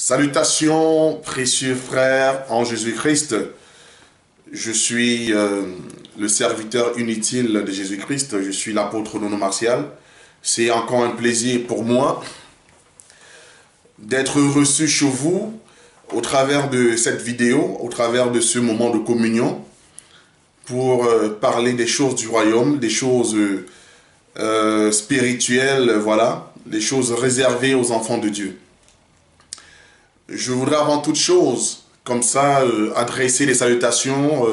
Salutations, précieux frères en Jésus-Christ. Je suis le serviteur inutile de Jésus-Christ. Je suis l'apôtre Nono Martial. C'est encore un plaisir pour moi d'être reçu chez vous au travers de cette vidéo, au travers de ce moment de communion, pour parler des choses du royaume, des choses spirituelles, voilà, des choses réservées aux enfants de Dieu. Je voudrais avant toute chose, comme ça, adresser les salutations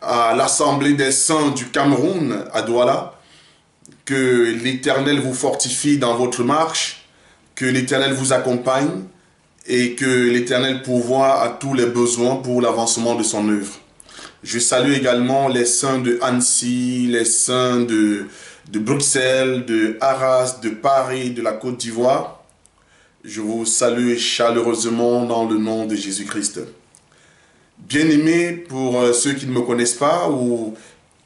à l'Assemblée des Saints du Cameroun, à Douala. Que l'Éternel vous fortifie dans votre marche, que l'Éternel vous accompagne et que l'Éternel pourvoie à tous les besoins pour l'avancement de son œuvre. Je salue également les saints de Annecy, les saints de Bruxelles, de Arras, de Paris, de la Côte d'Ivoire. Je vous salue chaleureusement dans le nom de Jésus-Christ. Bien-aimés, pour ceux qui ne me connaissent pas, ou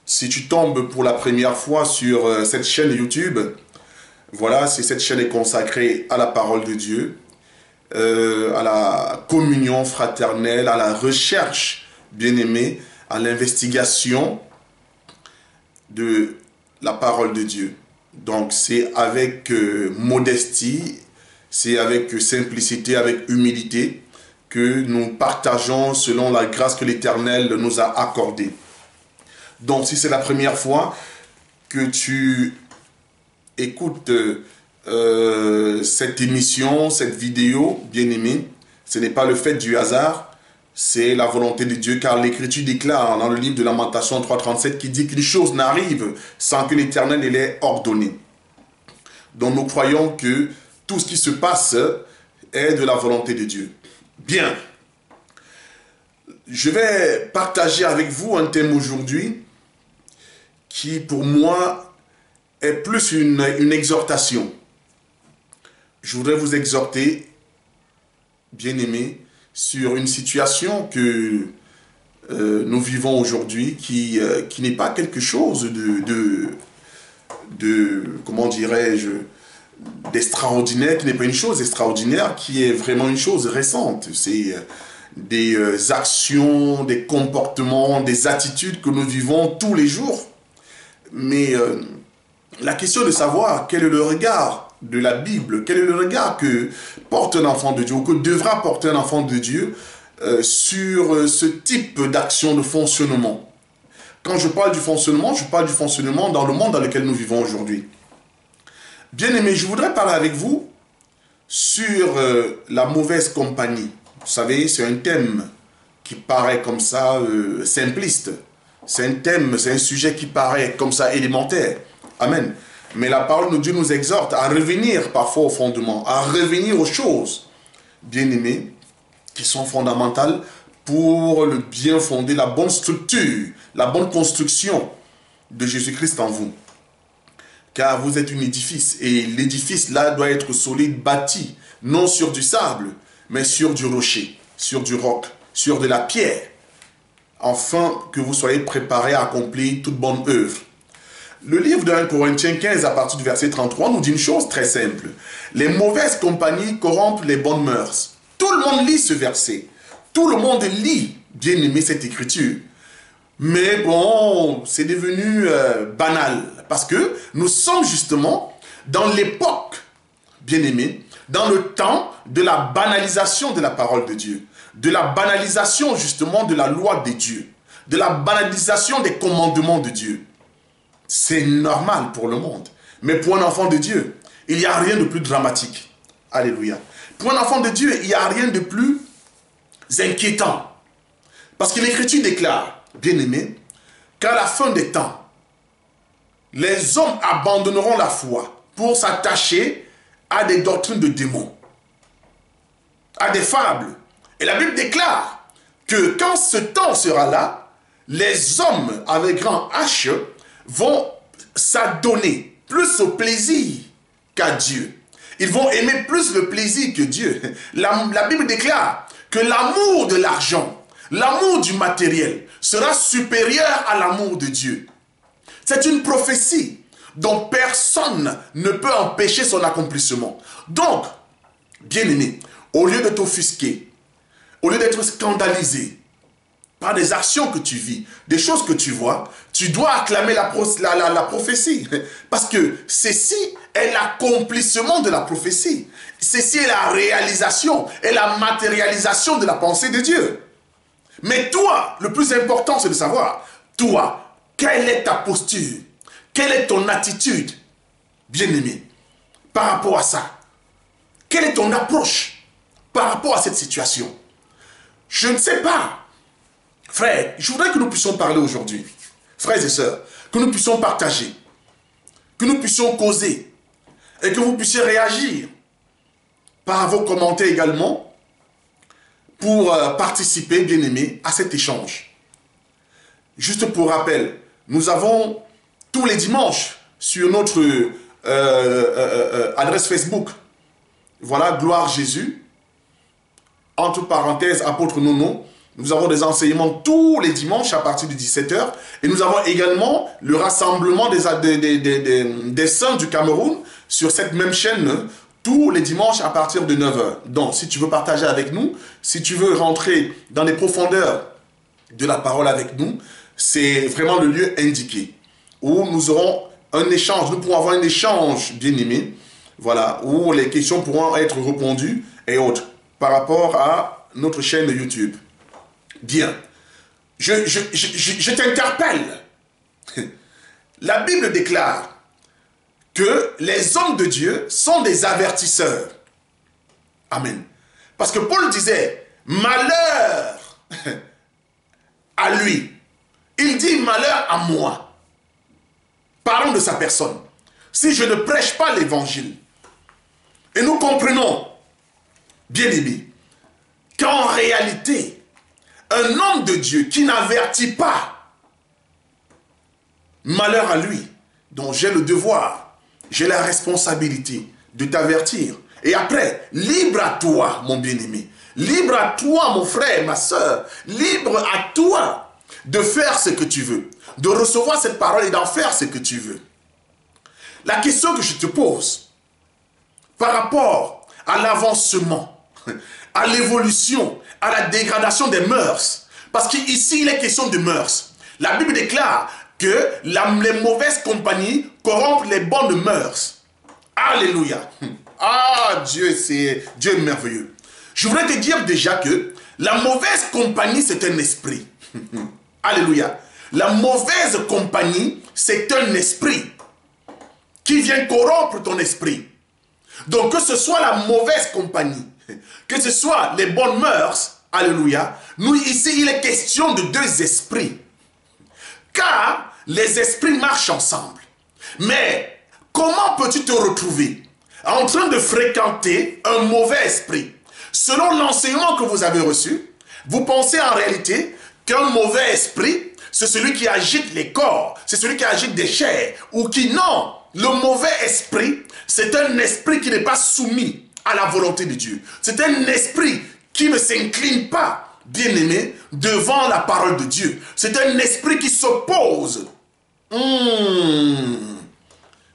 si tu tombes pour la première fois sur cette chaîne YouTube, voilà, cette chaîne est consacrée à la parole de Dieu, à la communion fraternelle, à la recherche, bien-aimés, à l'investigation de la parole de Dieu. Donc c'est avec modestie, c'est avec simplicité, avec humilité que nous partageons selon la grâce que l'Éternel nous a accordée. Donc si c'est la première fois que tu écoutes cette émission, cette vidéo, bien-aimé, ce n'est pas le fait du hasard, c'est la volonté de Dieu, car l'Écriture déclare dans le livre de Lamentation 3.37 qui dit qu'une chose n'arrive sans que l'Éternel l'ait ordonné. Donc nous croyons que tout ce qui se passe est de la volonté de Dieu. Bien, je vais partager avec vous un thème aujourd'hui qui pour moi est plus une exhortation. Je voudrais vous exhorter, bien-aimés, sur une situation que nous vivons aujourd'hui qui n'est pas quelque chose comment dirais-je, d'extraordinaire, qui n'est pas une chose extraordinaire, qui est vraiment une chose récente. C'est des actions, des comportements, des attitudes que nous vivons tous les jours. Mais la question de savoir quel est le regard de la Bible, quel est le regard que porte un enfant de Dieu, ou que devra porter un enfant de Dieu sur ce type d'action de fonctionnement. Quand je parle du fonctionnement dans le monde dans lequel nous vivons aujourd'hui. Bien aimé, je voudrais parler avec vous sur la mauvaise compagnie. Vous savez, c'est un thème qui paraît comme ça simpliste. C'est un thème, c'est un sujet qui paraît comme ça élémentaire. Amen. Mais la parole de Dieu nous exhorte à revenir parfois au fondement, à revenir aux choses, bien aimées, qui sont fondamentales pour le bien fondé, la bonne structure, la bonne construction de Jésus-Christ en vous. Car vous êtes un édifice, et l'édifice là doit être solide, bâti, non sur du sable, mais sur du rocher, sur du roc, sur de la pierre, afin que vous soyez préparés à accomplir toute bonne œuvre. Le livre de 1 Corinthiens 15, à partir du verset 33, nous dit une chose très simple. Les mauvaises compagnies corrompent les bonnes mœurs. Tout le monde lit ce verset. Tout le monde lit, bien aimé, cette écriture. Mais bon, c'est devenu banal. Parce que nous sommes justement dans l'époque, bien aimé, dans le temps de la banalisation de la parole de Dieu. De la banalisation justement de la loi de Dieu. De la banalisation des commandements de Dieu. C'est normal pour le monde. Mais pour un enfant de Dieu, il n'y a rien de plus dramatique. Alléluia. Pour un enfant de Dieu, il n'y a rien de plus inquiétant. Parce que l'Écriture déclare, bien aimé, qu'à la fin des temps, les hommes abandonneront la foi pour s'attacher à des doctrines de démons, à des fables. Et la Bible déclare que quand ce temps sera là, les hommes avec grand H vont s'adonner plus au plaisir qu'à Dieu. Ils vont aimer plus le plaisir que Dieu. La Bible déclare que l'amour de l'argent, l'amour du matériel sera supérieur à l'amour de Dieu. C'est une prophétie dont personne ne peut empêcher son accomplissement. Donc, Bien-aimé, au lieu de t'offusquer, au lieu d'être scandalisé par des actions que tu vis, des choses que tu vois, tu dois acclamer la prophétie. Parce que ceci est l'accomplissement de la prophétie. Ceci est la réalisation et la matérialisation de la pensée de Dieu. Mais toi, le plus important, c'est de savoir, toi, quelle est ta posture? Quelle est ton attitude, bien-aimé, par rapport à ça? Quelle est ton approche par rapport à cette situation? Je ne sais pas. Frère, je voudrais que nous puissions parler aujourd'hui, frères et sœurs, que nous puissions partager, que nous puissions causer et que vous puissiez réagir par vos commentaires également pour participer, bien-aimés, à cet échange. Juste pour rappel, nous avons tous les dimanches sur notre adresse Facebook, voilà, Gloire Jésus, entre parenthèses, apôtre Nono. Nous avons des enseignements tous les dimanches à partir de 17 h. Et nous avons également le rassemblement des saints du Cameroun sur cette même chaîne tous les dimanches à partir de 9 h. Donc, si tu veux partager avec nous, si tu veux rentrer dans les profondeurs de la parole avec nous, c'est vraiment le lieu indiqué où nous aurons un échange. Nous pourrons avoir un échange, bien aimé, voilà, où les questions pourront être répondues et autres par rapport à notre chaîne YouTube. Bien, je t'interpelle. La Bible déclare que les hommes de Dieu sont des avertisseurs. Amen. Parce que Paul disait, malheur à lui. Il dit malheur à moi. Parlons de sa personne. Si je ne prêche pas l'évangile, et nous comprenons, bien aimé, qu'en réalité, un homme de Dieu qui n'avertit pas, malheur à lui, dont j'ai le devoir, j'ai la responsabilité de t'avertir. Et après, libre à toi, mon bien-aimé, libre à toi, mon frère, ma soeur, libre à toi de faire ce que tu veux, de recevoir cette parole et d'en faire ce que tu veux. La question que je te pose, par rapport à l'avancement, à l'évolution, à la dégradation des mœurs. Parce qu'ici, il est question de mœurs. La Bible déclare que les mauvaises compagnies corrompent les bonnes mœurs. Alléluia. Ah, Dieu, c'est Dieu est merveilleux. Je voudrais te dire déjà que la mauvaise compagnie, c'est un esprit. Alléluia. La mauvaise compagnie, c'est un esprit qui vient corrompre ton esprit. Donc, que ce soit la mauvaise compagnie, que ce soit les bonnes mœurs, alléluia, nous ici, il est question de deux esprits. Car les esprits marchent ensemble. Mais, comment peux-tu te retrouver en train de fréquenter un mauvais esprit? Selon l'enseignement que vous avez reçu, vous pensez en réalité qu'un mauvais esprit, c'est celui qui agite les corps, c'est celui qui agite des chairs, ou qui, non, le mauvais esprit, c'est un esprit qui n'est pas soumis à la volonté de Dieu. C'est un esprit qui ne s'incline pas, bien-aimé, devant la parole de Dieu. C'est un esprit qui s'oppose.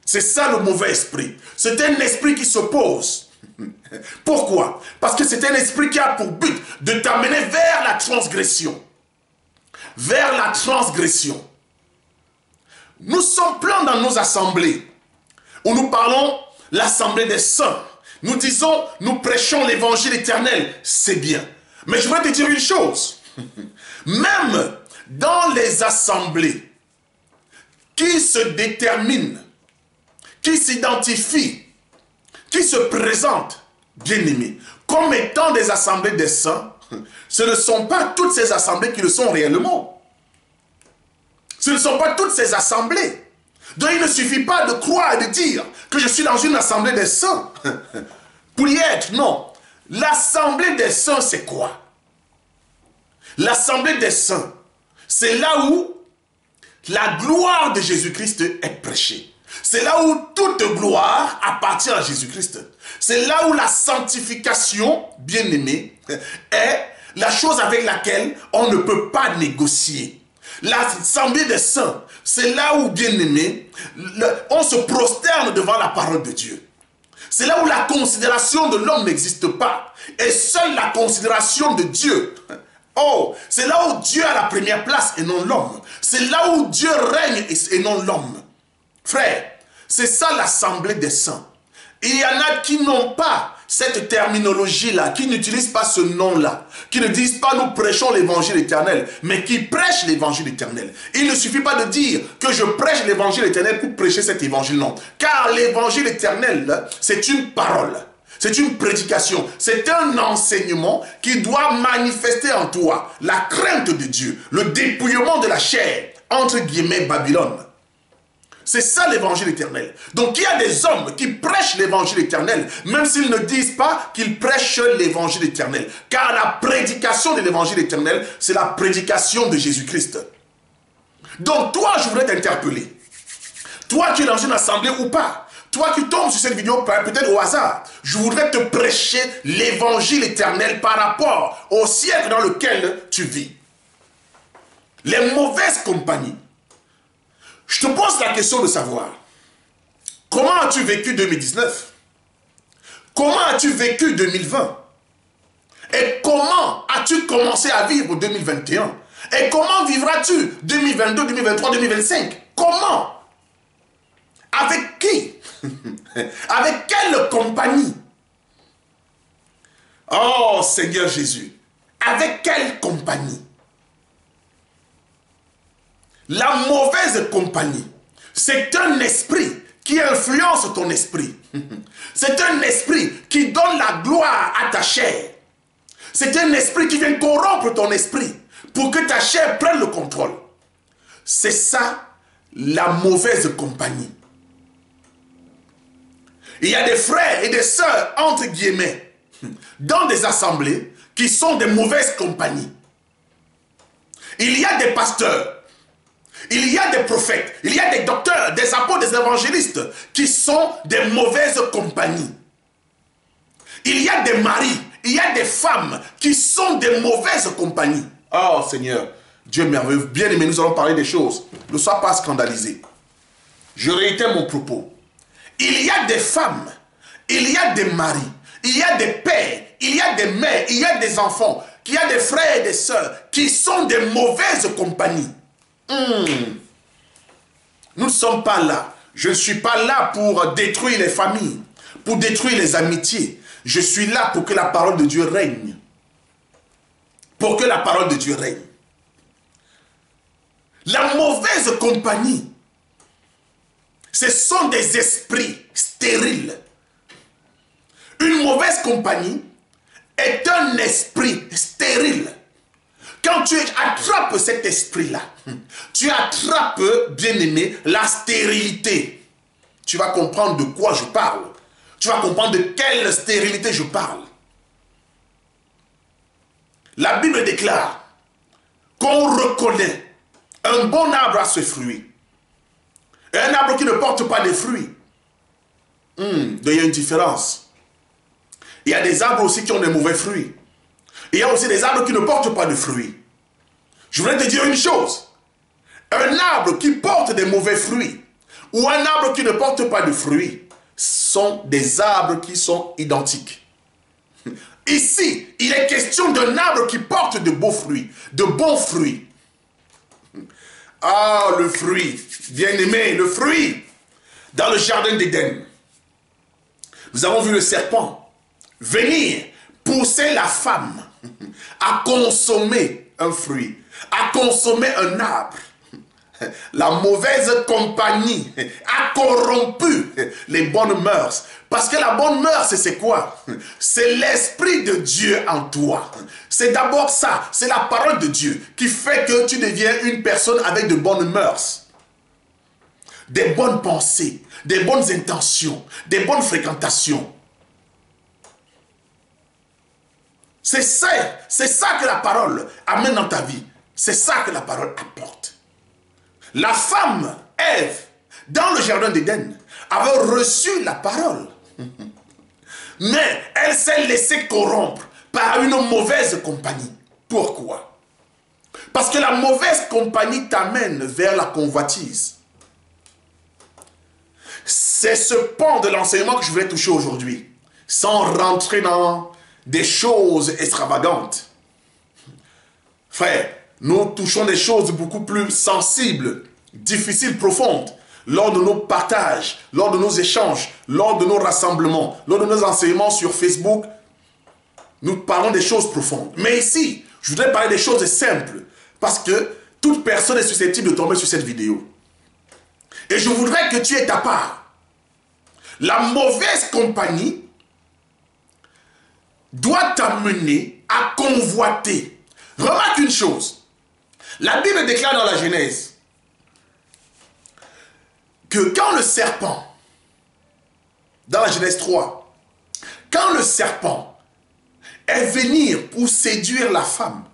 C'est ça le mauvais esprit. C'est un esprit qui s'oppose. Pourquoi? Parce que c'est un esprit qui a pour but de t'amener vers la transgression. Vers la transgression. Nous sommes pleins dans nos assemblées où nous parlons l'assemblée des saints. Nous disons, nous prêchons l'évangile éternel. C'est bien. Mais je vais te dire une chose. Même dans les assemblées qui se déterminent, qui s'identifient, qui se présentent, bien-aimés, comme étant des assemblées des saints, ce ne sont pas toutes ces assemblées qui le sont réellement. Ce ne sont pas toutes ces assemblées. Donc il ne suffit pas de croire et de dire que je suis dans une assemblée des saints pour y être. Non. L'assemblée des saints, c'est quoi? L'assemblée des saints, c'est là où la gloire de Jésus-Christ est prêchée. C'est là où toute gloire appartient à Jésus-Christ. C'est là où la sanctification, bien-aimée, est la chose avec laquelle on ne peut pas négocier. L'assemblée des saints, c'est là où, bien-aimé, on se prosterne devant la parole de Dieu. C'est là où la considération de l'homme n'existe pas. Et seule la considération de Dieu. Oh, c'est là où Dieu a la première place et non l'homme. C'est là où Dieu règne et non l'homme. Frère, c'est ça l'assemblée des saints. Il y en a qui n'ont pas cette terminologie-là, qui n'utilisent pas ce nom-là, qui ne disent pas nous prêchons l'évangile éternel, mais qui prêchent l'évangile éternel. Il ne suffit pas de dire que je prêche l'évangile éternel pour prêcher cet évangile, non. Car l'évangile éternel, c'est une parole, c'est une prédication, c'est un enseignement qui doit manifester en toi la crainte de Dieu, le dépouillement de la chair, entre guillemets Babylone. C'est ça l'évangile éternel. Donc il y a des hommes qui prêchent l'évangile éternel, même s'ils ne disent pas qu'ils prêchent l'évangile éternel. Car la prédication de l'évangile éternel, c'est la prédication de Jésus-Christ. Donc toi, je voudrais t'interpeller. Toi qui es dans une assemblée ou pas, toi qui tombes sur cette vidéo peut-être au hasard, je voudrais te prêcher l'évangile éternel par rapport au siècle dans lequel tu vis. Les mauvaises compagnies. Je te pose la question de savoir, comment as-tu vécu 2019? Comment as-tu vécu 2020? Et comment as-tu commencé à vivre 2021? Et comment vivras-tu 2022, 2023, 2025? Comment? Avec qui? Avec quelle compagnie? Oh Seigneur Jésus, avec quelle compagnie? La mauvaise compagnie, c'est un esprit qui influence ton esprit. C'est un esprit qui donne la gloire à ta chair. C'est un esprit qui vient corrompre ton esprit pour que ta chair prenne le contrôle. C'est ça, la mauvaise compagnie. Il y a des frères et des sœurs, entre guillemets, dans des assemblées qui sont des mauvaises compagnies. Il y a des pasteurs, il y a des prophètes, il y a des docteurs, des apôtres, des évangélistes qui sont des mauvaises compagnies. Il y a des maris, il y a des femmes qui sont des mauvaises compagnies. Oh Seigneur, Dieu merveilleux, bien aimé, nous allons parler des choses. Ne sois pas scandalisé. Je réitère mon propos. Il y a des femmes, il y a des maris, il y a des pères, il y a des mères, il y a des enfants, il y a des frères et des sœurs qui sont des mauvaises compagnies. Nous ne sommes pas là. Je ne suis pas là pour détruire les familles, pour détruire les amitiés. Je suis là pour que la parole de Dieu règne. Pour que la parole de Dieu règne. La mauvaise compagnie, ce sont des esprits stériles. Une mauvaise compagnie est un esprit stérile. Quand tu attrapes cet esprit-là, tu attrapes, bien-aimé, la stérilité. Tu vas comprendre de quoi je parle. Tu vas comprendre de quelle stérilité je parle. La Bible déclare qu'on reconnaît un bon arbre à ses fruits. Et un arbre qui ne porte pas de fruits. Il y a une différence. Il y a des arbres aussi qui ont des mauvais fruits. Il y a aussi des arbres qui ne portent pas de fruits. Je voudrais te dire une chose. Un arbre qui porte des mauvais fruits ou un arbre qui ne porte pas de fruits sont des arbres qui sont identiques. Ici, il est question d'un arbre qui porte de beaux fruits, de bons fruits. Ah, le fruit, bien-aimé, le fruit. Dans le jardin d'Éden, nous avons vu le serpent venir pousser la femme à consommer un fruit, à consommer un arbre. La mauvaise compagnie a corrompu les bonnes mœurs. Parce que la bonne mœurs, c'est quoi? C'est l'Esprit de Dieu en toi. C'est d'abord ça, c'est la parole de Dieu qui fait que tu deviens une personne avec de bonnes mœurs. Des bonnes pensées, des bonnes intentions, des bonnes fréquentations. C'est ça que la parole amène dans ta vie. C'est ça que la parole apporte. La femme, Ève, dans le jardin d'Éden, avait reçu la parole. Mais elle s'est laissée corrompre par une mauvaise compagnie. Pourquoi? Parce que la mauvaise compagnie t'amène vers la convoitise. C'est ce pan de l'enseignement que je voulais toucher aujourd'hui, sans rentrer dans des choses extravagantes. Frère, nous touchons des choses beaucoup plus sensibles, difficiles, profondes, lors de nos partages, lors de nos échanges, lors de nos rassemblements, lors de nos enseignements sur Facebook. Nous parlons des choses profondes. Mais ici, je voudrais parler des choses simples, parce que toute personne est susceptible de tomber sur cette vidéo. Et je voudrais que tu aies ta part. La mauvaise compagnie doit t'amener à convoiter. Remarque une chose. La Bible déclare dans la Genèse que quand le serpent, dans la Genèse 3, quand le serpent est venu pour séduire la femme,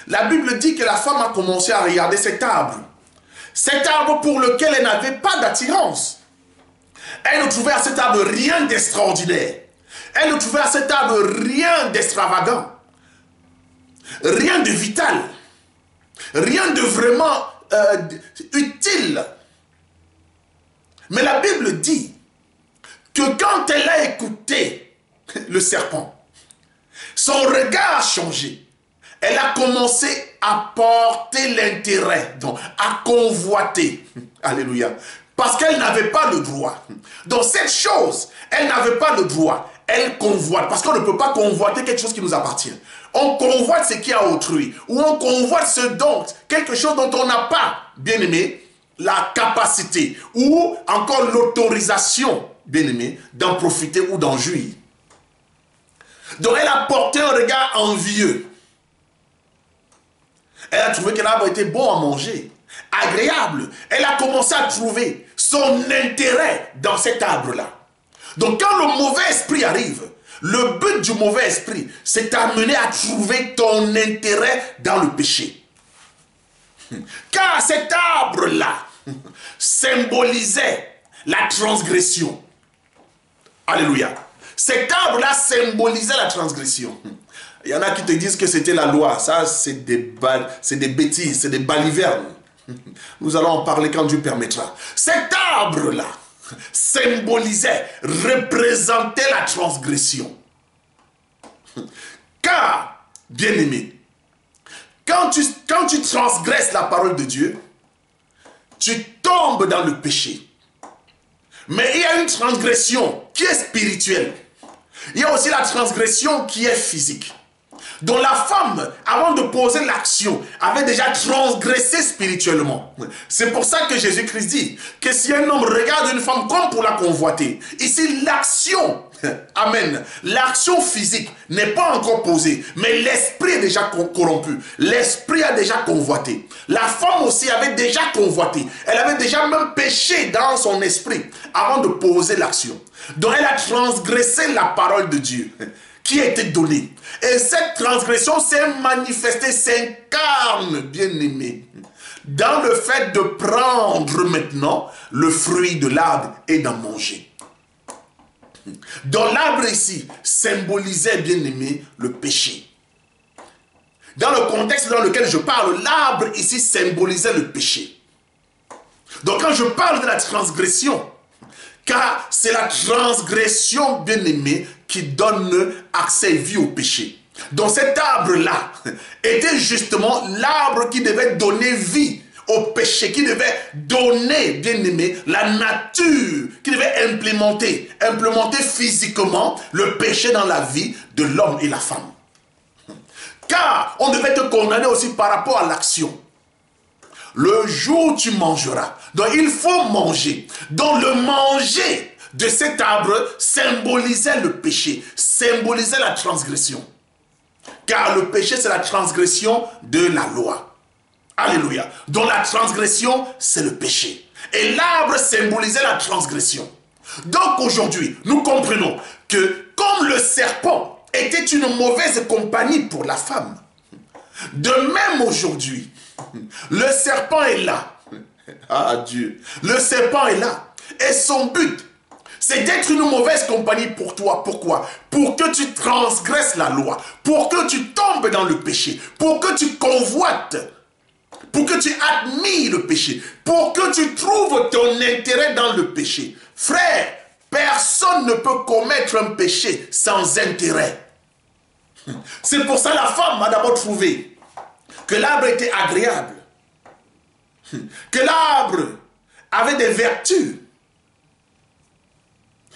la Bible dit que la femme a commencé à regarder cet arbre pour lequel elle n'avait pas d'attirance. Elle ne trouvait à cet arbre rien d'extraordinaire. Elle ne trouvait à cet arbre rien d'extravagant, rien de vital, rien de vraiment utile. Mais la Bible dit que quand elle a écouté le serpent, son regard a changé. Elle a commencé à porter l'intérêt, donc à convoiter. Alléluia. Parce qu'elle n'avait pas le droit. Donc cette chose, elle n'avait pas le droit. Elle convoite. Parce qu'on ne peut pas convoiter quelque chose qui nous appartient. On convoite ce qui est à autrui. Ou on convoite ce dont, quelque chose dont on n'a pas, bien aimé, la capacité. Ou encore l'autorisation, bien aimé, d'en profiter ou d'en jouir. Donc elle a porté un regard envieux. Elle a trouvé que l'arbre était bon à manger, agréable. Elle a commencé à trouver son intérêt dans cet arbre-là. Donc quand le mauvais esprit arrive, le but du mauvais esprit, c'est d'amener à trouver ton intérêt dans le péché. Car cet arbre-là symbolisait la transgression. Alléluia. Cet arbre-là symbolisait la transgression. Il y en a qui te disent que c'était la loi. Ça, c'est des bêtises, c'est des balivernes. Nous allons en parler quand Dieu permettra. Cet arbre-là symbolisait, représentait la transgression. Car, bien-aimé, quand tu transgresses la parole de Dieu, tu tombes dans le péché. Mais il y a une transgression qui est spirituelle. Il y a aussi la transgression qui est physique. Donc la femme, avant de poser l'action, avait déjà transgressé spirituellement. C'est pour ça que Jésus-Christ dit que si un homme regarde une femme comme pour la convoiter, ici l'action, amen, l'action physique n'est pas encore posée, mais l'esprit est déjà corrompu. L'esprit a déjà convoité. La femme aussi avait déjà convoité. Elle avait déjà même péché dans son esprit avant de poser l'action. Donc elle a transgressé la parole de Dieu qui a été donnée. Et cette transgression s'est manifestée, s'incarne, bien aimé, dans le fait de prendre maintenant le fruit de l'arbre et d'en manger. Dans l'arbre ici, symbolisait, bien aimé, le péché. Dans le contexte dans lequel je parle, l'arbre ici symbolisait le péché. Donc quand je parle de la transgression, car c'est la transgression, bien aimée, qui donne accès et vie au péché. Donc cet arbre-là était justement l'arbre qui devait donner vie au péché, qui devait donner, bien aimé, la nature, qui devait implémenter physiquement le péché dans la vie de l'homme et la femme. Car on devait te condamner aussi par rapport à l'action. Le jour où tu mangeras, donc il faut manger. Donc le manger de cet arbre symbolisait le péché, symbolisait la transgression. Car le péché, c'est la transgression de la loi. Alléluia. Donc la transgression, c'est le péché. Et l'arbre symbolisait la transgression. Donc aujourd'hui, nous comprenons que comme le serpent était une mauvaise compagnie pour la femme, de même aujourd'hui, le serpent est là. Ah Dieu. Le serpent est là. Et son but, c'est d'être une mauvaise compagnie pour toi. Pourquoi? Pour que tu transgresses la loi. Pour que tu tombes dans le péché. Pour que tu convoites pour que tu admires le péché, pour que tu trouves ton intérêt dans le péché. Frère, personne ne peut commettre un péché sans intérêt. C'est pour ça que la femme a d'abord trouvé que l'arbre était agréable, que l'arbre avait des vertus,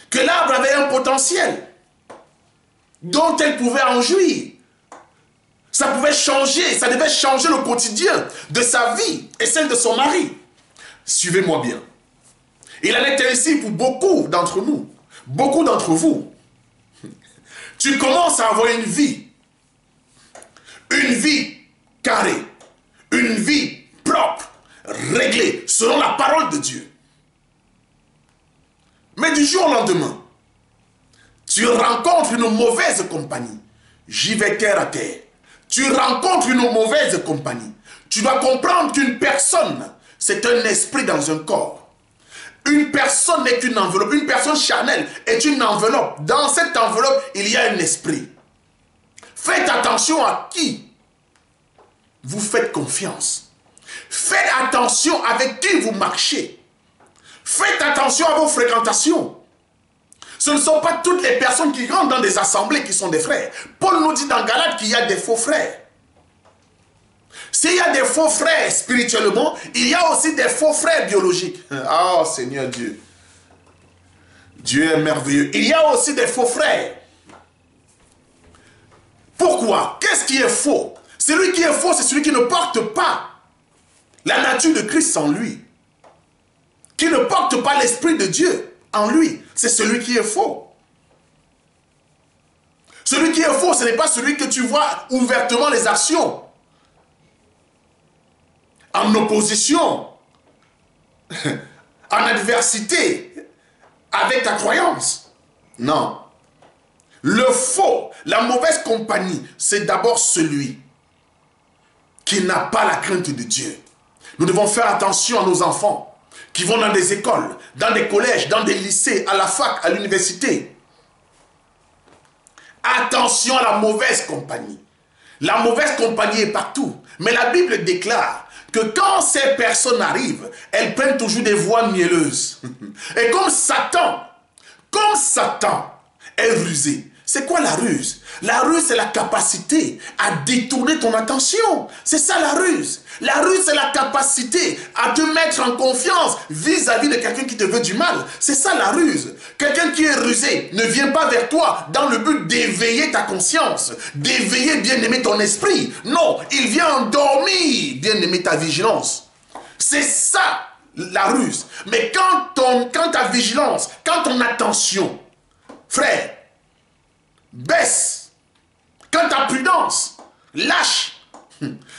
que l'arbre avait un potentiel dont elle pouvait en jouir. Ça pouvait changer, ça devait changer le quotidien de sa vie et celle de son mari. Suivez-moi bien. Il en est ainsi pour beaucoup d'entre nous, beaucoup d'entre vous. Tu commences à avoir une vie carrée, une vie propre, réglée, selon la parole de Dieu. Mais du jour au lendemain, tu rencontres une mauvaise compagnie. J'y vais terre à terre. Tu rencontres une mauvaise compagnie. Tu dois comprendre qu'une personne, c'est un esprit dans un corps. Une personne est une enveloppe. Une personne charnelle est une enveloppe. Dans cette enveloppe, il y a un esprit. Faites attention à qui vous faites confiance. Faites attention avec qui vous marchez. Faites attention à vos fréquentations. Ce ne sont pas toutes les personnes qui rentrent dans des assemblées qui sont des frères. Paul nous dit dans Galates qu'il y a des faux frères. S'il y a des faux frères spirituellement, il y a aussi des faux frères biologiques. Oh Seigneur Dieu. Dieu est merveilleux. Il y a aussi des faux frères. Pourquoi? Qu'est-ce qui est faux? Celui qui est faux, c'est celui qui ne porte pas la nature de Christ en lui. Qui ne porte pas l'Esprit de Dieu en lui. C'est celui qui est faux. Celui qui est faux, ce n'est pas celui que tu vois ouvertement les actions en opposition, en adversité avec ta croyance. Non. Le faux, la mauvaise compagnie, c'est d'abord celui qui n'a pas la crainte de Dieu. Nous devons faire attention à nos enfants qui vont dans des écoles, dans des collèges, dans des lycées, à la fac, à l'université. Attention à la mauvaise compagnie. La mauvaise compagnie est partout. Mais la Bible déclare que quand ces personnes arrivent, elles prennent toujours des voies mielleuses. Et comme Satan est rusé. C'est quoi la ruse? La ruse, c'est la capacité à détourner ton attention. C'est ça la ruse. La ruse, c'est la capacité à te mettre en confiance vis-à-vis de quelqu'un qui te veut du mal. C'est ça la ruse. Quelqu'un qui est rusé ne vient pas vers toi dans le but d'éveiller ta conscience, d'éveiller, bien-aimé, ton esprit. Non, il vient endormir, bien-aimé, ta vigilance. C'est ça la ruse. Mais quand ta vigilance, quand ton attention, frère, baisse, quand ta prudence lâche,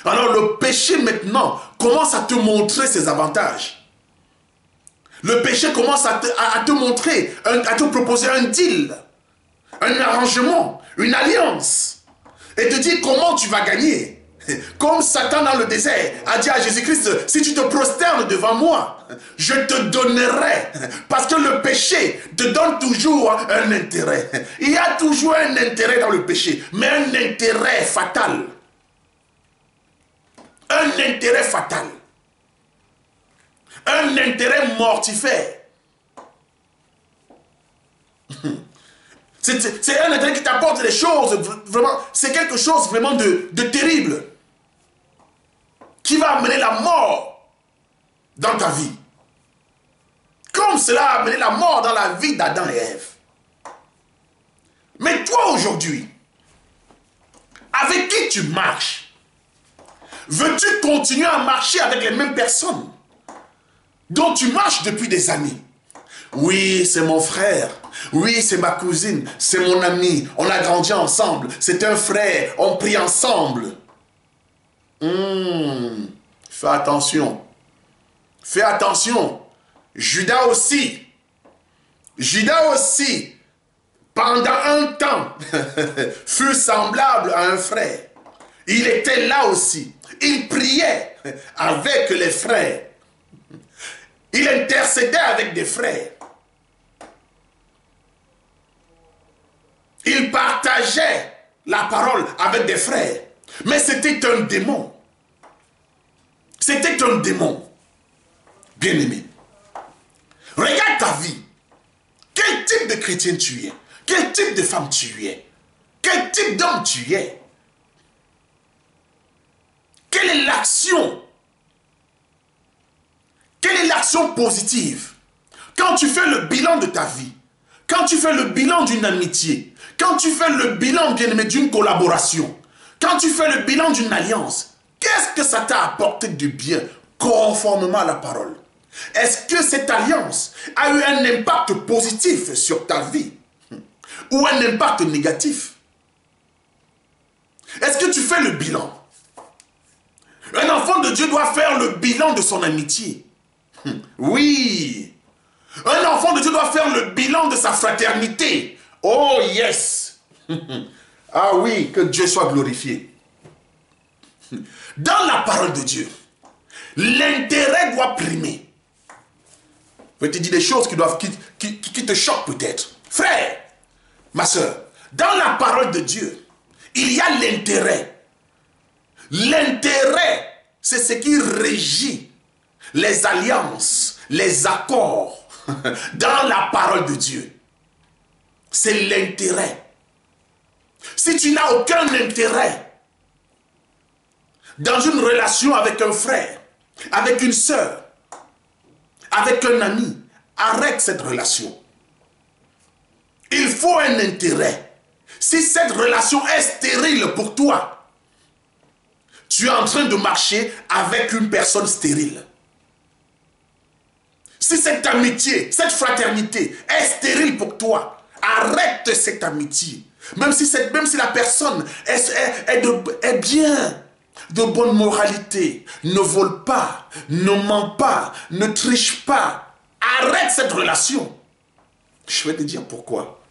alors le péché maintenant commence à te montrer ses avantages. Le péché commence à te montrer, à te proposer un deal, un arrangement, une alliance. Et te dire comment tu vas gagner. Comme Satan dans le désert a dit à Jésus-Christ, si tu te prosternes devant moi, je te donnerai. Parce que le péché te donne toujours un intérêt. Il y a toujours un intérêt dans le péché, mais un intérêt fatal. Un intérêt fatal. Un intérêt mortifère. C'est un intérêt qui t'apporte des choses, vraiment, c'est quelque chose vraiment de terrible. Qui va amener la mort dans ta vie. Comme cela a amené la mort dans la vie d'Adam et Ève. Mais toi aujourd'hui, avec qui tu marches? Veux-tu continuer à marcher avec les mêmes personnes dont tu marches depuis des années? Oui, c'est mon frère. Oui, c'est ma cousine. C'est mon ami. On a grandi ensemble. C'est un frère. On prie ensemble. Fais attention. Fais attention. Judas aussi, pendant un temps, fut semblable à un frère. Il était là aussi. Il priait avec les frères. Il intercédait avec des frères. Il partageait la parole avec des frères. Mais c'était un démon. C'était un démon. Bien-aimé. Regarde ta vie. Quel type de chrétien tu es? Quel type de femme tu es? Quel type d'homme tu es? Quelle est l'action? Quelle est l'action positive? Quand tu fais le bilan de ta vie, quand tu fais le bilan d'une amitié, quand tu fais le bilan, bien-aimé, d'une collaboration, quand tu fais le bilan d'une alliance, qu'est-ce que ça t'a apporté de bien conformément à la parole? Est-ce que cette alliance a eu un impact positif sur ta vie ou un impact négatif? Est-ce que tu fais le bilan? Un enfant de Dieu doit faire le bilan de son amitié. Oui. Un enfant de Dieu doit faire le bilan de sa fraternité. Oh yes. Ah oui, que Dieu soit glorifié. Dans la parole de Dieu, l'intérêt doit primer. Je vais te dire des choses qui te choquent peut-être. Frère, ma soeur, dans la parole de Dieu, il y a l'intérêt. L'intérêt, c'est ce qui régit les alliances, les accords dans la parole de Dieu. C'est l'intérêt. Si tu n'as aucun intérêt dans une relation avec un frère, avec une sœur, avec un ami, arrête cette relation. Il faut un intérêt. Si cette relation est stérile pour toi, tu es en train de marcher avec une personne stérile. Si cette amitié, cette fraternité est stérile pour toi, arrête cette amitié. Même si la personne est bien, de bonne moralité, ne vole pas, ne ment pas, ne triche pas, arrête cette relation. Je vais te dire pourquoi.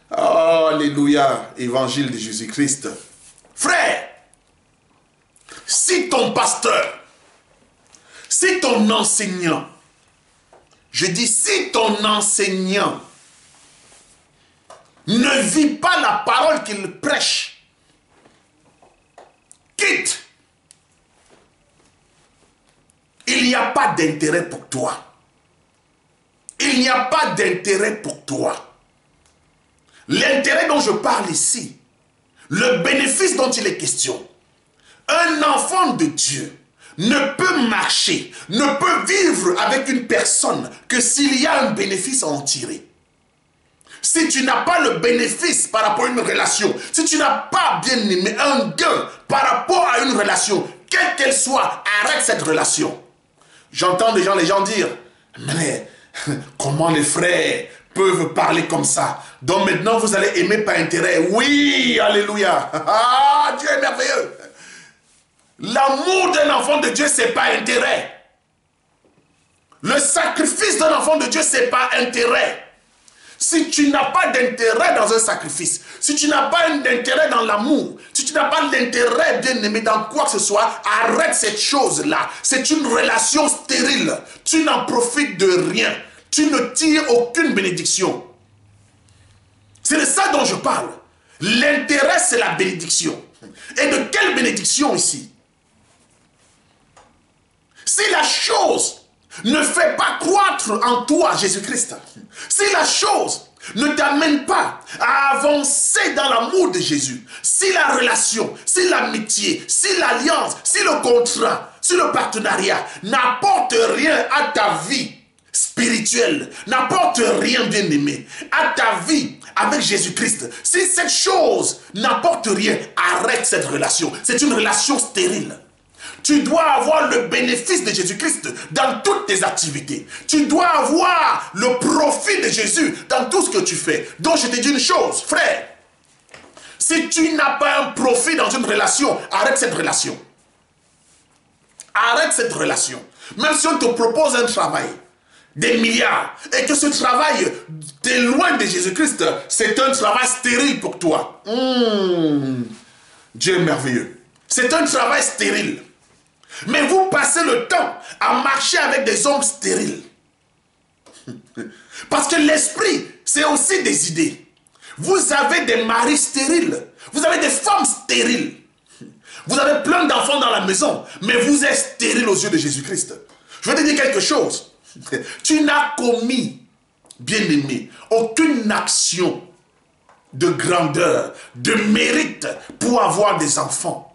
Alléluia, évangile de Jésus-Christ. Frère, si ton pasteur, si ton enseignant, je dis si ton enseignant ne vit pas la parole qu'il prêche, quitte. Il n'y a pas d'intérêt pour toi. Il n'y a pas d'intérêt pour toi. L'intérêt dont je parle ici, le bénéfice dont il est question, un enfant de Dieu ne peut marcher, ne peut vivre avec une personne que s'il y a un bénéfice à en tirer. Si tu n'as pas le bénéfice par rapport à une relation, si tu n'as pas, bien aimé, un gain par rapport à une relation, quelle qu'elle soit, arrête cette relation. J'entends les gens dire, mais comment les frères peuvent parler comme ça? Donc maintenant vous allez aimer par intérêt. Oui, alléluia. Ah, Dieu est merveilleux. L'amour d'un enfant de Dieu, c'est pas intérêt. Le sacrifice d'un enfant de Dieu, c'est pas intérêt. Si tu n'as pas d'intérêt dans un sacrifice, si tu n'as pas d'intérêt dans l'amour, si tu n'as pas d'intérêt, bien aimé, dans quoi que ce soit, arrête cette chose-là. C'est une relation stérile. Tu n'en profites de rien. Tu ne tires aucune bénédiction. C'est de ça dont je parle. L'intérêt, c'est la bénédiction. Et de quelle bénédiction ici? Si la chose ne fait pas croître en toi Jésus-Christ, si la chose ne t'amène pas à avancer dans l'amour de Jésus, si la relation, si l'amitié, si l'alliance, si le contrat, si le partenariat n'apporte rien à ta vie spirituelle, n'apporte rien, bien aimé, à ta vie avec Jésus-Christ, si cette chose n'apporte rien, arrête cette relation. C'est une relation stérile. Tu dois avoir le bénéfice de Jésus-Christ dans toutes tes activités. Tu dois avoir le profit de Jésus dans tout ce que tu fais. Donc je te dis une chose, frère. Si tu n'as pas un profit dans une relation, arrête cette relation. Arrête cette relation. Même si on te propose un travail, des milliards, et que ce travail t'es loin de Jésus-Christ, c'est un travail stérile pour toi. Dieu est merveilleux. C'est un travail stérile. Mais vous passez le temps à marcher avec des hommes stériles. Parce que l'esprit, c'est aussi des idées. Vous avez des maris stériles. Vous avez des femmes stériles. Vous avez plein d'enfants dans la maison, mais vous êtes stérile aux yeux de Jésus-Christ. Je vais te dire quelque chose. Tu n'as commis, bien-aimé, aucune action de grandeur, de mérite pour avoir des enfants.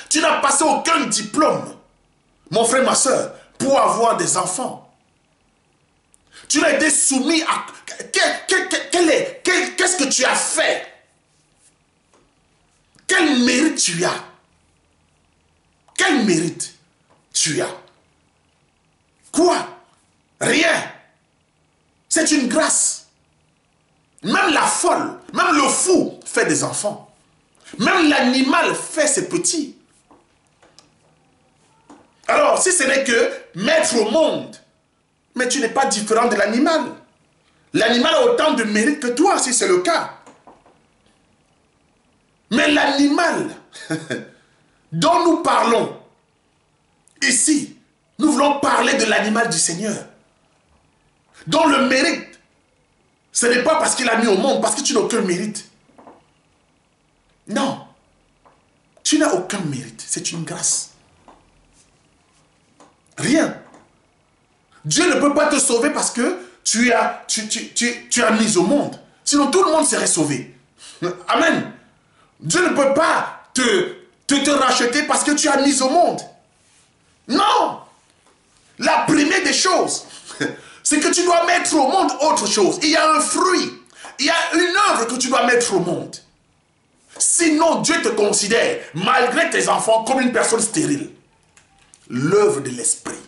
Tu n'as passé aucun diplôme, mon frère, ma soeur, pour avoir des enfants. Tu n'as été soumis à... Qu'est-ce que tu as fait? Quel mérite tu as? Quel mérite tu as? Quoi? Rien. C'est une grâce. Même la folle, même le fou fait des enfants. Même l'animal fait ses petits. Alors, si ce n'est que mettre au monde, mais tu n'es pas différent de l'animal. L'animal a autant de mérite que toi, si c'est le cas. Mais l'animal dont nous parlons ici, nous voulons parler de l'animal du Seigneur, dont le mérite, ce n'est pas parce qu'il a mis au monde, parce que tu n'as aucun mérite. Non, tu n'as aucun mérite, c'est une grâce. Rien. Dieu ne peut pas te sauver parce que tu as mis au monde. Sinon tout le monde serait sauvé. Amen. Dieu ne peut pas te racheter parce que tu as mis au monde. Non. La première des choses, c'est que tu dois mettre au monde autre chose. Il y a un fruit. Il y a une œuvre que tu dois mettre au monde. Sinon, Dieu te considère, malgré tes enfants, comme une personne stérile. L'œuvre de l'esprit.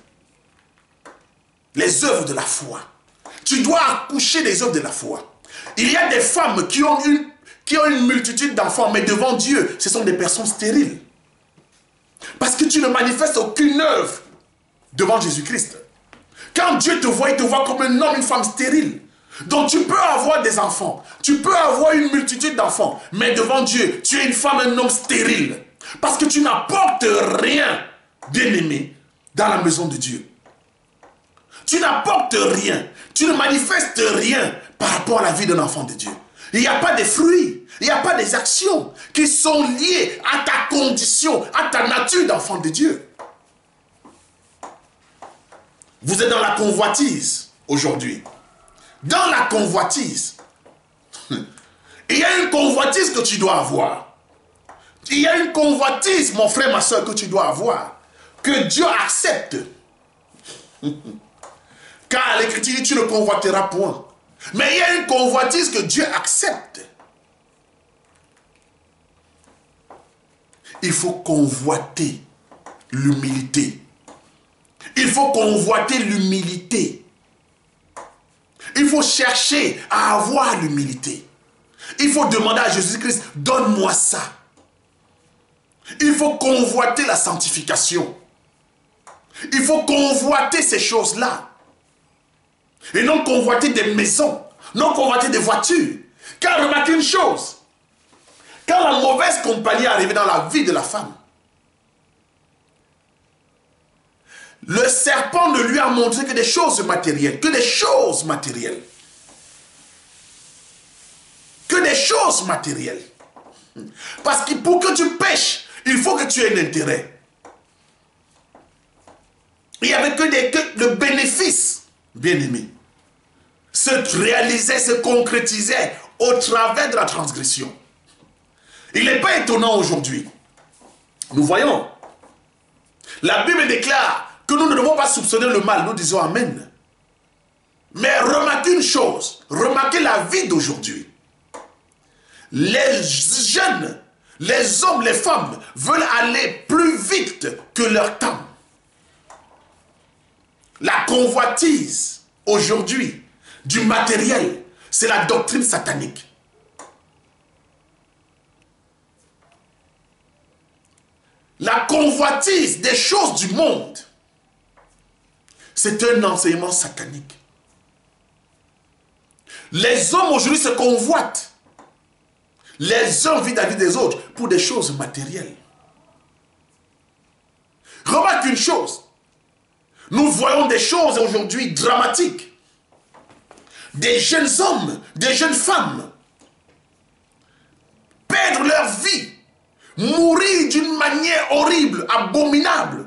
Les œuvres de la foi. Tu dois accoucher des œuvres de la foi. Il y a des femmes qui ont une multitude d'enfants, mais devant Dieu, ce sont des personnes stériles. Parce que tu ne manifestes aucune œuvre devant Jésus-Christ. Quand Dieu te voit, il te voit comme un homme, une femme stérile. Donc tu peux avoir des enfants, tu peux avoir une multitude d'enfants, mais devant Dieu, tu es une femme, un homme stérile. Parce que tu n'apportes rien, bien-aimé, dans la maison de Dieu. Tu n'apportes rien, tu ne manifestes rien par rapport à la vie d'un enfant de Dieu. Il n'y a pas de fruits, il n'y a pas des actions qui sont liées à ta condition, à ta nature d'enfant de Dieu. Vous êtes dans la convoitise aujourd'hui. Dans la convoitise, il y a une convoitise que tu dois avoir. Il y a une convoitise, mon frère, ma soeur, que tu dois avoir. Que Dieu accepte. Car l'Écriture dit, tu ne convoiteras point. Mais il y a une convoitise que Dieu accepte. Il faut convoiter l'humilité. Il faut convoiter l'humilité. Il faut chercher à avoir l'humilité. Il faut demander à Jésus-Christ, donne-moi ça. Il faut convoiter la sanctification. Il faut convoiter ces choses-là. Et non convoiter des maisons, non convoiter des voitures. Car remarquez une chose, quand la mauvaise compagnie est arrivée dans la vie de la femme, le serpent ne lui a montré que des choses matérielles, que des choses matérielles. Que des choses matérielles. Parce que pour que tu pêches, il faut que tu aies un intérêt. Il n'y avait que le bénéfice, bien-aimé, se réalisait, se concrétisait au travers de la transgression. Il n'est pas étonnant aujourd'hui. Nous voyons, la Bible déclare que nous ne devons pas soupçonner le mal, nous disons Amen. Mais remarquez une chose, remarquez la vie d'aujourd'hui. Les jeunes, les hommes, les femmes veulent aller plus vite que leur temps. La convoitise aujourd'hui du matériel, c'est la doctrine satanique. La convoitise des choses du monde, c'est un enseignement satanique. Les hommes aujourd'hui se convoitent. Les uns vis-à-vis des autres pour des choses matérielles. Remarque une chose. Nous voyons des choses aujourd'hui dramatiques. Des jeunes hommes, des jeunes femmes perdre leur vie, mourir d'une manière manière horrible, abominable.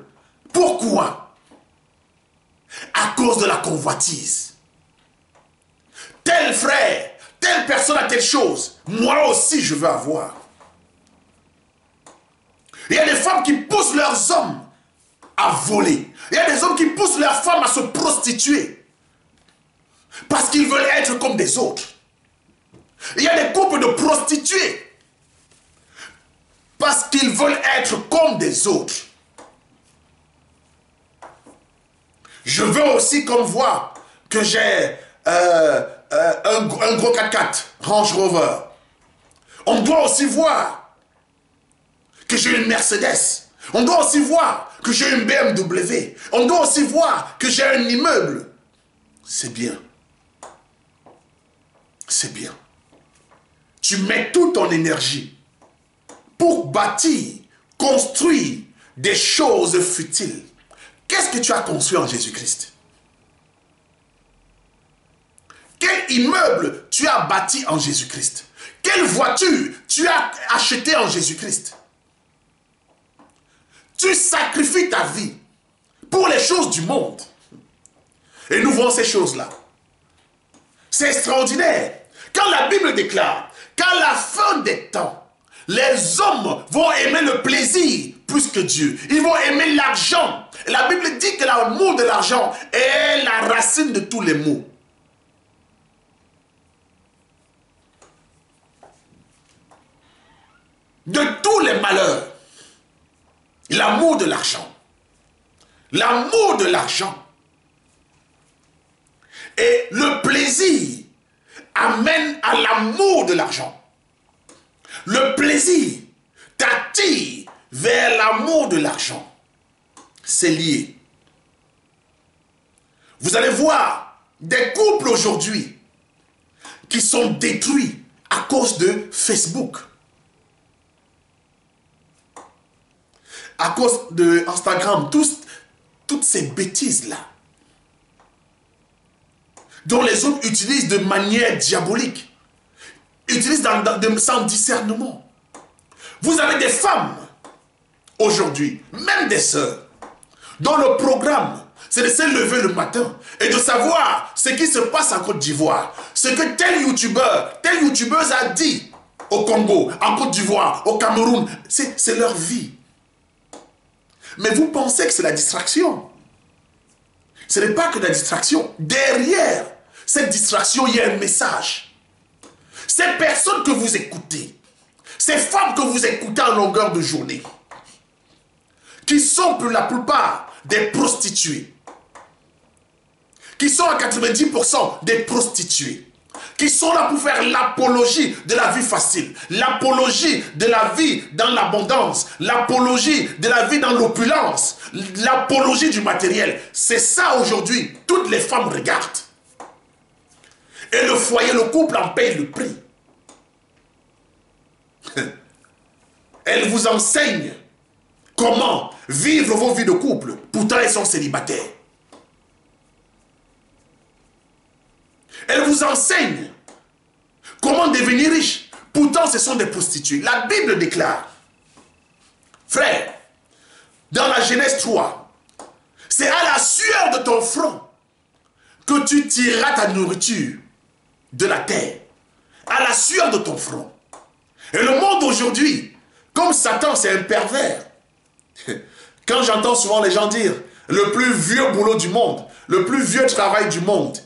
Pourquoi? À cause de la convoitise. Tel frère, telle personne a telle chose, moi aussi je veux avoir. Il y a des femmes qui poussent leurs hommes à voler. Il y a des hommes qui poussent leurs femmes à se prostituer. Parce qu'ils veulent être comme des autres. Il y a des couples de prostituées. Parce qu'ils veulent être comme des autres. Je veux aussi qu'on voit que j'ai un gros 4x4, Range Rover. On doit aussi voir que j'ai une Mercedes. On doit aussi voir que j'ai une BMW. On doit aussi voir que j'ai un immeuble. C'est bien. C'est bien. Tu mets toute ton énergie pour bâtir, construire des choses futiles. Qu'est-ce que tu as construit en Jésus-Christ? Quel immeuble tu as bâti en Jésus-Christ? Quelle voiture tu as achetée en Jésus-Christ? Tu sacrifies ta vie pour les choses du monde. Et nous voyons ces choses-là. C'est extraordinaire. Quand la Bible déclare qu'à la fin des temps, les hommes vont aimer le plaisir plus que Dieu. Ils vont aimer l'argent. La Bible dit que l'amour de l'argent est la racine de tous les maux. De tous les malheurs. L'amour de l'argent. L'amour de l'argent. Et le plaisir amène à l'amour de l'argent. Le plaisir t'attire vers l'amour de l'argent. C'est lié. Vous allez voir des couples aujourd'hui qui sont détruits à cause de Facebook. À cause de Instagram, toutes ces bêtises-là, dont les hommes utilisent de manière diabolique, utilisent sans discernement. Vous avez des femmes, aujourd'hui, même des sœurs, dont le programme, c'est de se lever le matin et de savoir ce qui se passe en Côte d'Ivoire, ce que telle youtubeuse a dit au Congo, en Côte d'Ivoire, au Cameroun, c'est leur vie. Mais vous pensez que c'est la distraction. Ce n'est pas que la distraction. Derrière cette distraction, il y a un message. Ces personnes que vous écoutez, ces femmes que vous écoutez en longueur de journée, qui sont pour la plupart des prostituées, qui sont à 90% des prostituées, qui sont là pour faire l'apologie de la vie facile, l'apologie de la vie dans l'abondance, l'apologie de la vie dans l'opulence, l'apologie du matériel. C'est ça aujourd'hui, toutes les femmes regardent. Et le foyer, le couple en paye le prix. Elles vous enseignent comment vivre vos vies de couple, pourtant elles sont célibataires. Elle vous enseigne comment devenir riche. Pourtant, ce sont des prostituées. La Bible déclare, frère, dans la Genèse 3, c'est à la sueur de ton front que tu tireras ta nourriture de la terre. À la sueur de ton front. Et le monde aujourd'hui, comme Satan, c'est un pervers. Quand j'entends souvent les gens dire, le plus vieux boulot du monde, le plus vieux travail du monde,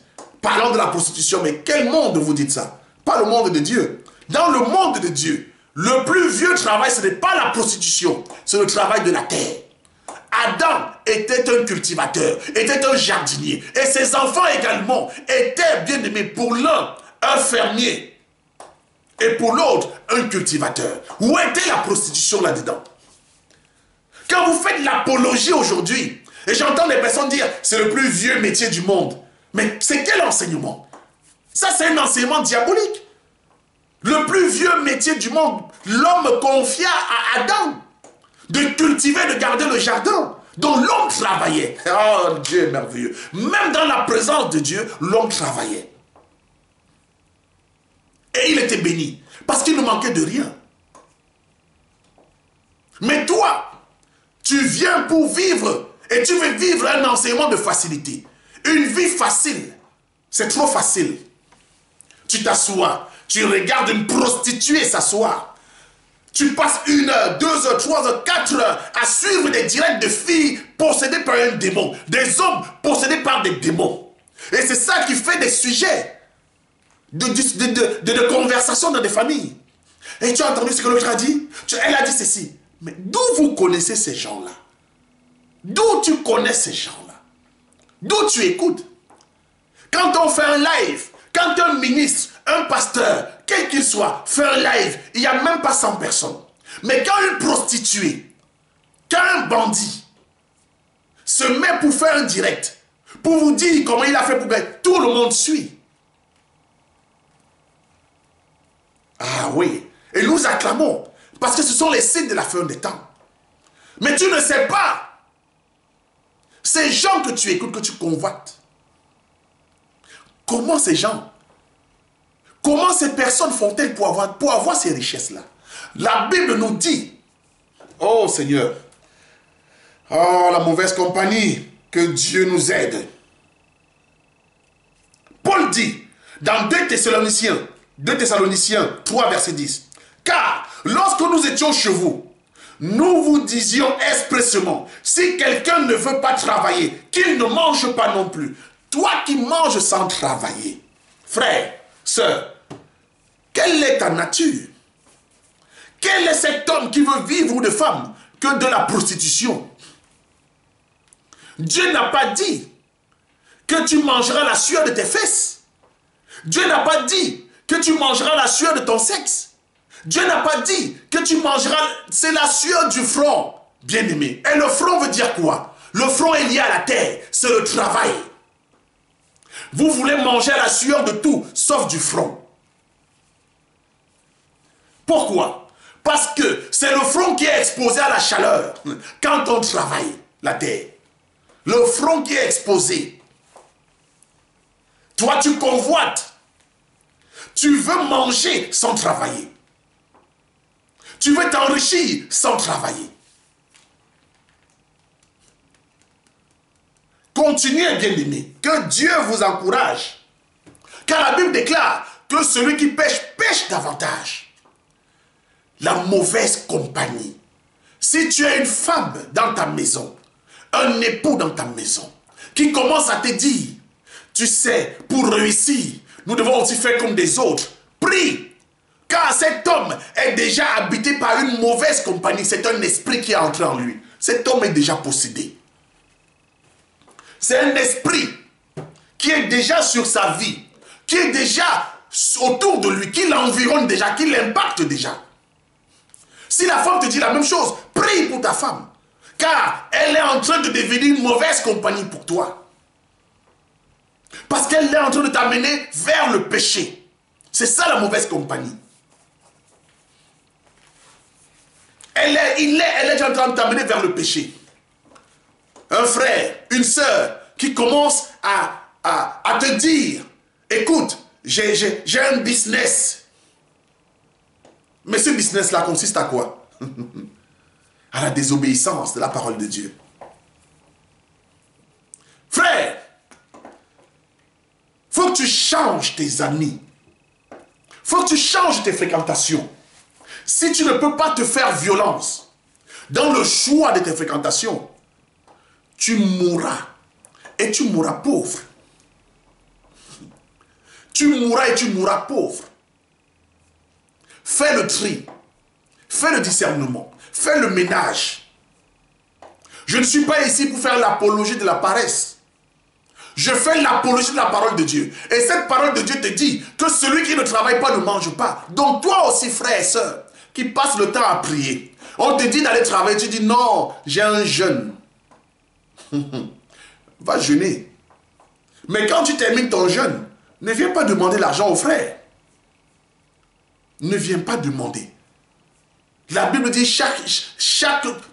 parlant de la prostitution, mais quel monde vous dites ça? Pas le monde de Dieu. Dans le monde de Dieu, le plus vieux travail, ce n'est pas la prostitution, c'est le travail de la terre. Adam était un cultivateur, était un jardinier, et ses enfants également étaient bien aimés. Pour l'un, un fermier, et pour l'autre, un cultivateur. Où était la prostitution là-dedans? Quand vous faites l'apologie aujourd'hui, et j'entends des personnes dire, c'est le plus vieux métier du monde. Mais c'est quel enseignement? Ça, c'est un enseignement diabolique. Le plus vieux métier du monde, l'homme confia à Adam de cultiver, de garder le jardin dont l'homme travaillait. Oh, Dieu est merveilleux. Même dans la présence de Dieu, l'homme travaillait. Et il était béni parce qu'il ne manquait de rien. Mais toi, Tu viens pour vivre et tu veux vivre un enseignement de facilité. Une vie facile, c'est trop facile. Tu t'assois, tu regardes une prostituée s'asseoir. Tu passes 1 heure, 2 heures, 3 heures, 4 heures à suivre des directs de filles possédées par un démon, des hommes possédés par des démons. Et c'est ça qui fait des sujets de conversation dans des familles. Et tu as entendu ce que l'autre a dit? Elle a dit ceci. Mais d'où vous connaissez ces gens-là? D'où tu connais ces gens-là? D'où tu écoutes? Quand on fait un live, quand un ministre, un pasteur, quel qu'il soit, fait un live, il n'y a même pas 100 personnes. Mais quand une prostituée, quand un bandit se met pour faire un direct, pour vous dire comment il a fait pour gagner, tout le monde suit. Ah oui, et nous acclamons, parce que ce sont les signes de la fin des temps. Mais tu ne sais pas, ces gens que tu écoutes, que tu convoites, comment ces gens, comment ces personnes font-elles pour avoir ces richesses-là? La Bible nous dit, oh Seigneur, oh la mauvaise compagnie, que Dieu nous aide. Paul dit, dans 2 Thessaloniciens 3, verset 10, car lorsque nous étions chez vous, nous vous disions expressément, si quelqu'un ne veut pas travailler, qu'il ne mange pas non plus. Toi qui manges sans travailler, frère, sœur, quelle est ta nature? Quel est cet homme qui veut vivre de femme que de la prostitution? Dieu n'a pas dit que tu mangeras la sueur de tes fesses. Dieu n'a pas dit que tu mangeras la sueur de ton sexe. Dieu n'a pas dit que tu mangeras, c'est la sueur du front, bien-aimé. Et le front veut dire quoi? Le front est lié à la terre, c'est le travail. Vous voulez manger la sueur de tout, sauf du front. Pourquoi? Parce que c'est le front qui est exposé à la chaleur quand on travaille la terre. Le front qui est exposé. Toi, tu convoites. Tu veux manger sans travailler. Tu veux t'enrichir sans travailler. Continuez, bien-aimés. Que Dieu vous encourage. Car la Bible déclare que celui qui pêche, pêche davantage. La mauvaise compagnie. Si tu as une femme dans ta maison, un époux dans ta maison, qui commence à te dire, tu sais, pour réussir, nous devons aussi faire comme des autres. Prie. Car cet homme est déjà habité par une mauvaise compagnie. C'est un esprit qui est entré en lui. Cet homme est déjà possédé. C'est un esprit qui est déjà sur sa vie, qui est déjà autour de lui, qui l'environne déjà, qui l'impacte déjà. Si la femme te dit la même chose, prie pour ta femme. Car elle est en train de devenir une mauvaise compagnie pour toi. Parce qu'elle est en train de t'amener vers le péché. C'est ça la mauvaise compagnie. Elle est en train de t'amener vers le péché. Un frère, une sœur qui commence à te dire, écoute, j'ai un business. Mais ce business-là consiste à quoi? À la désobéissance de la parole de Dieu. Frère, il faut que tu changes tes amis. Il faut que tu changes tes fréquentations. Si tu ne peux pas te faire violence dans le choix de tes fréquentations, tu mourras. Et tu mourras pauvre. Tu mourras et tu mourras pauvre. Fais le tri. Fais le discernement. Fais le ménage. Je ne suis pas ici pour faire l'apologie de la paresse. Je fais l'apologie de la parole de Dieu. Et cette parole de Dieu te dit que celui qui ne travaille pas ne mange pas. Donc toi aussi, frère et soeur, qui passe le temps à prier, on te dit d'aller travailler, tu dis non, j'ai un jeûne. Va jeûner. Mais quand tu termines ton jeûne, ne viens pas demander l'argent aux frères. Ne viens pas demander. La Bible dit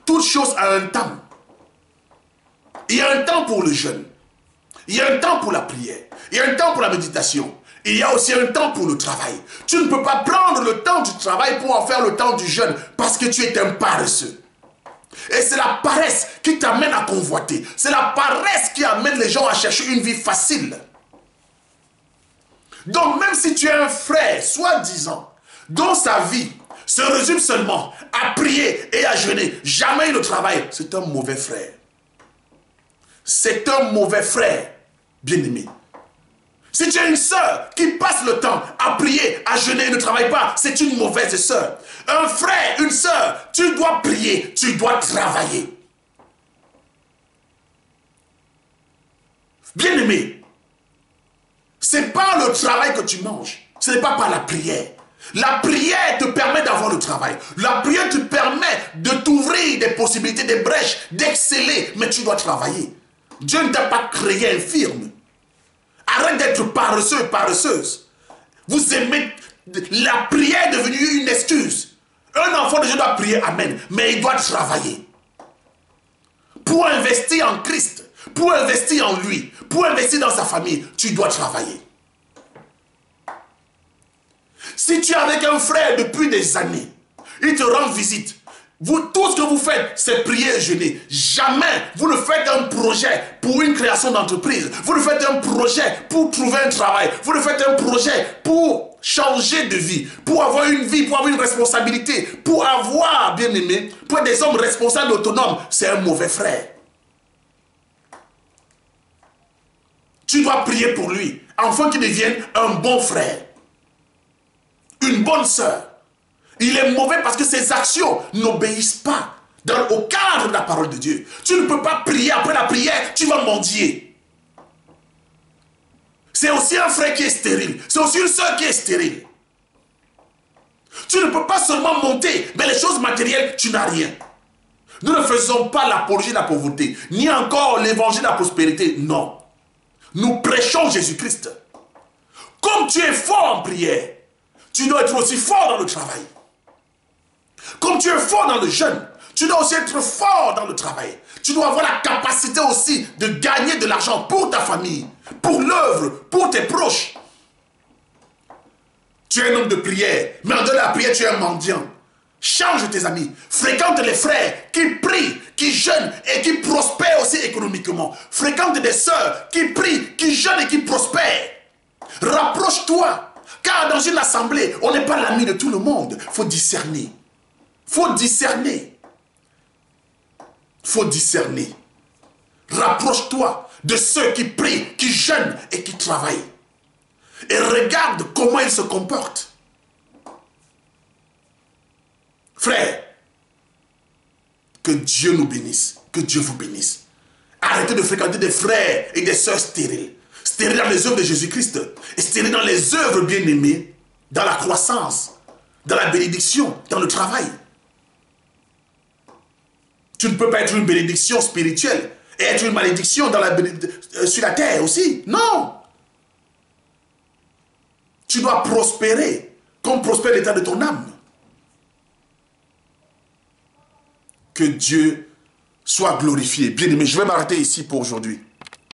toute chose a un temps. Il y a un temps pour le jeûne. Il y a un temps pour la prière. Il y a un temps pour la méditation. Il y a aussi un temps pour le travail. Tu ne peux pas prendre le temps du travail pour en faire le temps du jeûne parce que tu es un paresseux. Et c'est la paresse qui t'amène à convoiter. C'est la paresse qui amène les gens à chercher une vie facile. Donc même si tu es un frère, soi-disant, dont sa vie se résume seulement à prier et à jeûner, jamais il ne travaille, c'est un mauvais frère. C'est un mauvais frère, bien-aimé. Si tu es une sœur qui passe le temps à prier, à jeûner et ne travaille pas, c'est une mauvaise sœur. Un frère, une sœur, tu dois prier, tu dois travailler. Bien-aimé, ce n'est pas le travail que tu manges, ce n'est pas par la prière. La prière te permet d'avoir le travail. La prière te permet de t'ouvrir des possibilités, des brèches, d'exceller, mais tu dois travailler. Dieu ne t'a pas créé infirme. Arrête d'être paresseux et paresseuse. Vous aimez... La prière est devenue une excuse. Un enfant de Dieu doit prier, amen, mais il doit travailler. Pour investir en Christ, pour investir en lui, pour investir dans sa famille, tu dois travailler. Si tu es avec un frère depuis des années, il te rend visite, tout ce que vous faites, c'est prier et jeûner. Jamais vous ne faites un projet pour une création d'entreprise. Vous ne faites un projet pour trouver un travail. Vous ne faites un projet pour changer de vie, pour avoir une vie, pour avoir une responsabilité, pour avoir, bien aimé, pour être des hommes responsables, autonomes. C'est un mauvais frère. Tu dois prier pour lui, afin qu'il devienne un bon frère, une bonne sœur. Il est mauvais parce que ses actions n'obéissent pas au cadre de la parole de Dieu. Tu ne peux pas prier, après la prière, tu vas mendier. C'est aussi un frère qui est stérile. C'est aussi une sœur qui est stérile. Tu ne peux pas seulement monter, mais les choses matérielles, tu n'as rien. Nous ne faisons pas l'apologie de la pauvreté, ni encore l'évangile de la prospérité, non. Nous prêchons Jésus-Christ. Comme tu es fort en prière, tu dois être aussi fort dans le travail. Comme tu es fort dans le jeûne, tu dois aussi être fort dans le travail. Tu dois avoir la capacité aussi de gagner de l'argent pour ta famille, pour l'œuvre, pour tes proches. Tu es un homme de prière, mais en dehors de la prière, tu es un mendiant. Change tes amis, fréquente les frères qui prient, qui jeûnent et qui prospèrent aussi économiquement. Fréquente des sœurs qui prient, qui jeûnent et qui prospèrent. Rapproche-toi, car dans une assemblée, on n'est pas l'ami de tout le monde. Il faut discerner. Il faut discerner. Il faut discerner. Rapproche-toi de ceux qui prient, qui jeûnent et qui travaillent. Et regarde comment ils se comportent. Frère, que Dieu nous bénisse, que Dieu vous bénisse. Arrêtez de fréquenter des frères et des sœurs stériles. Stériles dans les œuvres de Jésus-Christ et stériles dans les œuvres bien-aimées, dans la croissance, dans la bénédiction, dans le travail. Tu ne peux pas être une bénédiction spirituelle et être une malédiction sur la terre aussi. Non. Tu dois prospérer comme prospère l'état de ton âme. Que Dieu soit glorifié. Bien aimé, je vais m'arrêter ici pour aujourd'hui.